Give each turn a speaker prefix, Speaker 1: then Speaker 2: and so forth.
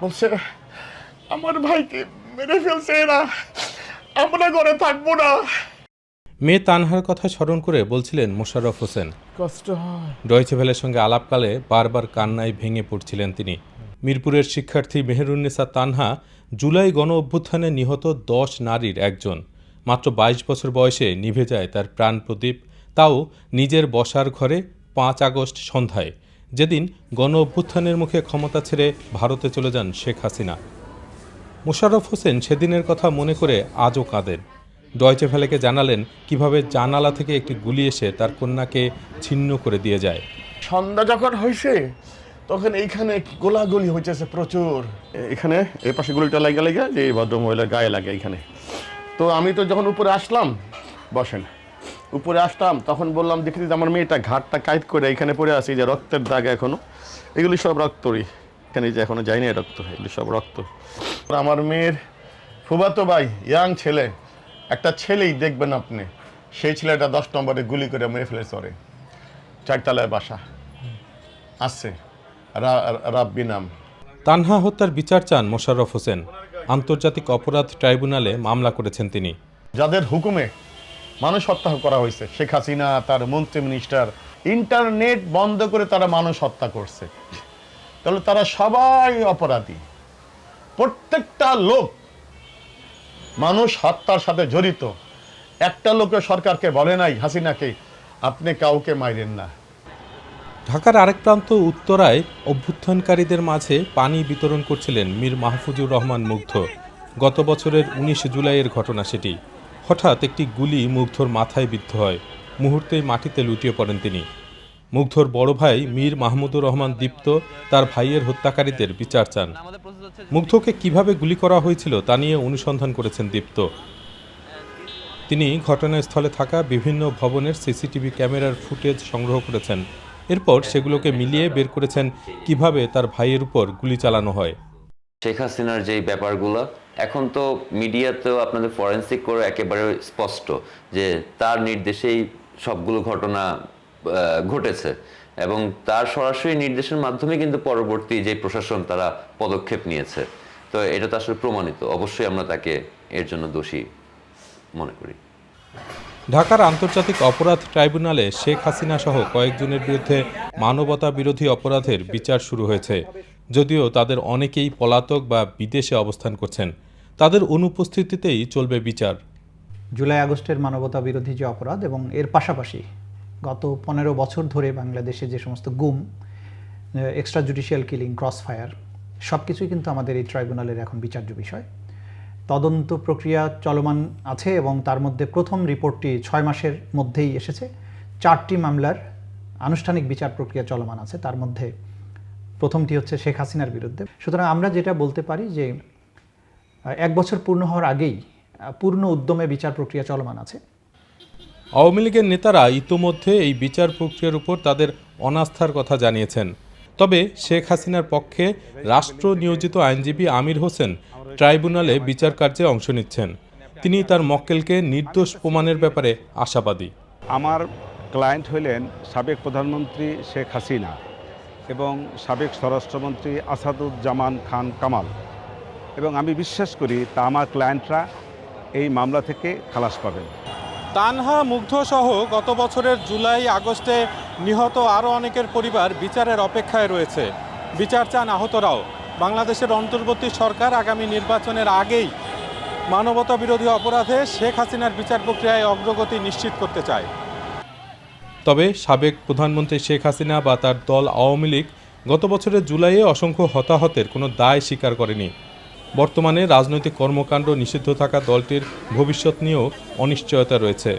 Speaker 1: বলছে আমার ভাইকে মেরে ফেলছে এরা, আমরা ঘরে থাকবো না।
Speaker 2: মেয়ে তানহার কথা স্মরণ করে বলছিলেন মোশাররফ হোসেন।
Speaker 1: কষ্ট হয়।
Speaker 2: ডয়েচে ভেলের সঙ্গে আলাপকালে বারবার কান্নায় ভেঙে পড়ছিলেন তিনি। মিরপুরের শিক্ষার্থী মেহেরুন্নেসা তানহা জুলাই গণ অভ্যুত্থানে নিহত 10 নারীর একজন। মাত্র 22 বছর বয়সে নিভে যায় তার প্রাণ প্রদীপ, তাও নিজের বসার ঘরে 5 আগস্ট সন্ধ্যায়, যেদিন গণ অভ্যুত্থানের মুখে ক্ষমতা ছেড়ে ভারতে চলে যান শেখ হাসিনা। মোশাররফ হোসেন সেদিনের কথা মনে করে আজও কাঁদেন। ডয়েচে ভেলেকে জানালেন কিভাবে জানালা থেকে একটি গুলি এসে তার কন্যাকে ছিন্ন করে দিয়ে যায়।
Speaker 1: সন্ধ্যা যখন হয়েছে তখন এইখানে গোলাগুলি হইতেছে প্রচুর। এখানে এই পাশে গুলিটা লাগা যে এই ভদ্রমহিলার গায়ে লাগে এখানে। তো আমি তো যখন উপরে আসলাম, বসেন, উপরে আসলাম তখন বললাম দেখি যে আমার মেয়েটা ঘাটটা কাইট করে এখানে পড়ে আছে, যে রক্তের দাগ এখনো, এগুলি সব রক্তরই, এখানে যে এখনো যায়নি রক্ত, এগুলি সব রক্ত। আমার মেয়ের ফুফাতো ভাই ইয়াং ছেলে, একটা ছেলেই দেখবেন আপনি, সেই ছেলেটা 10 নম্বরে গুলি করে মেরে ফেলেছে ওরে। 4 তলায় বাসা আছে, রাব্বি নাম।
Speaker 2: তানহা হত্যার বিচার চান মোশাররফ হোসেন। আন্তর্জাতিক অপরাধ ট্রাইব্যুনালে মামলা করেছেন তিনি।
Speaker 1: যাদের হুকুমে মানুষ হত্যা করা হয়েছে, শেখ হাসিনা, তার মন্ত্রী মিনিস্টার, ইন্টারনেট বন্ধ করে তারা মানুষ হত্যা করছে, তাহলে তারা সবাই অপরাধী। প্রত্যেকটা লোক মানুষ হত্যার সাথে জড়িত। একটা লোকের সরকারকে বলে নাই হাসিনাকে আপনি কাউকে মাইরেন না।
Speaker 2: ঢাকার আরেক প্রান্ত উত্তরায় অভ্যুত্থানকারীদের মাঝে পানি বিতরণ করছিলেন মীর মাহফুজুর রহমান মুগ্ধ। গত বছরের 19 জুলাইয়ের ঘটনা সেটি। হঠাৎ একটি গুলি মুগ্ধর মাথায় বিদ্ধ হয়, মুহূর্তেই মাটিতে লুটিয়ে পড়েন তিনি। মুগ্ধর বড় ভাই মীর মাহমুদুর রহমান দীপ্ত তার ভাইয়ের হত্যাকারীদের বিচার চান। মুগ্ধকে কিভাবে গুলি করা হয়েছিল তা নিয়ে অনুসন্ধান করেছেন দীপ্ত। তিনি ঘটনাস্থলে থাকা বিভিন্ন ভবনের সিসিটিভি ক্যামেরার ফুটেজ সংগ্রহ করেছেন। এরপর সেগুলোকে মিলিয়ে বের করেছেন কিভাবে তার ভাইয়ের উপর গুলি চালানো হয়।
Speaker 3: শেখ হাসিনার যেই ব্যাপারগুলো এখন তো মিডিয়াতেও আপনাদের ফরেন্সিক করে একেবারে স্পষ্ট যে তার নির্দেশেই সবগুলো ঘটনা ঘটেছে, এবং তার সরাসরি নির্দেশের মাধ্যমে কিন্তু পরবর্তী যে প্রশাসন তারা পদক্ষেপ নিয়েছে। তো এটা তো আসলে প্রমাণিত, অবশ্যই আমরা তাকে এর জন্য দোষী মনে করি।
Speaker 2: ঢাকার আন্তর্জাতিক অপরাধ ট্রাইব্যুনালে শেখ হাসিনা সহ কয়েকজনের বিরুদ্ধে মানবতা বিরোধী অপরাধের বিচার শুরু হয়েছে। যদিও তাদের অনেকেই পলাতক বা বিদেশে অবস্থান করছেন, তাদের অনুপস্থিতিতেই চলবে বিচার।
Speaker 4: জুলাই আগস্টের মানবতা বিরোধী যে অপরাধ এবং এর পাশাপাশি গত 15 বছর ধরে বাংলাদেশে যে সমস্ত গুম, extra judicial killing, cross fire, সব কিছুই কিন্তু আমাদের এই ট্রাইব্যুনালের এখন বিচার্য বিষয়। তদন্ত প্রক্রিয়া চলমান আছে এবং তার মধ্যে প্রথম রিপোর্টটি 6 মাসের মধ্যেই এসেছে। 4টি মামলার আনুষ্ঠানিক বিচার প্রক্রিয়া চলমান আছে, তার মধ্যে প্রথমটি হচ্ছে শেখ হাসিনার বিরুদ্ধে। সুতরাং আমরা যেটা বলতে পারি যে 1 বছর পূর্ণ হওয়ার আগেই পূর্ণ উদ্যমে বিচার প্রক্রিয়া চলমান আছে।
Speaker 2: আওয়ামী লীগের নেতারা ইতোমধ্যে এই বিচার প্রক্রিয়ার উপর তাদের অনাস্থার কথা জানিয়েছেন। তবে শেখ হাসিনার পক্ষে রাষ্ট্র নিয়োজিত আইনজীবী আমির হোসেন ট্রাইব্যুনালে বিচার কার্যে অংশ নিচ্ছেন। তিনি তার মক্কেলকে নির্দোষ প্রমাণের ব্যাপারে আশাবাদী।
Speaker 5: আমার ক্লায়েন্ট হলেন সাবেক প্রধানমন্ত্রী শেখ হাসিনা এবং সাবেক স্বরাষ্ট্রমন্ত্রী আসাদুজ্জামান খান কামাল, এবং আমি বিশ্বাস করি তা আমার ক্লায়েন্টরা এই মামলা থেকে খালাস পাবেন।
Speaker 2: তানহা, মুগ্ধ সহ গত বছরের জুলাই আগস্টে নিহত আরও অনেকের পরিবার বিচারের অপেক্ষায় রয়েছে। বিচার চান আহতরাও। বাংলাদেশের অন্তর্বর্তী সরকার আগামী নির্বাচনের আগেই মানবতা বিরোধী অপরাধে শেখ হাসিনার বিচার প্রক্রিয়ায় অগ্রগতি নিশ্চিত করতে চায়। তবে সাবেক প্রধানমন্ত্রী শেখ হাসিনা বা তার দল আওয়ামী লীগ গত বছরের জুলাইয়ে অসংখ্য হতাহতের কোনো দায় স্বীকার করেনি। বর্তমানে রাজনৈতিক কর্মকাণ্ড নিষিদ্ধ থাকা দলটির ভবিষ্যৎ নিয়েও অনিশ্চয়তা রয়েছে।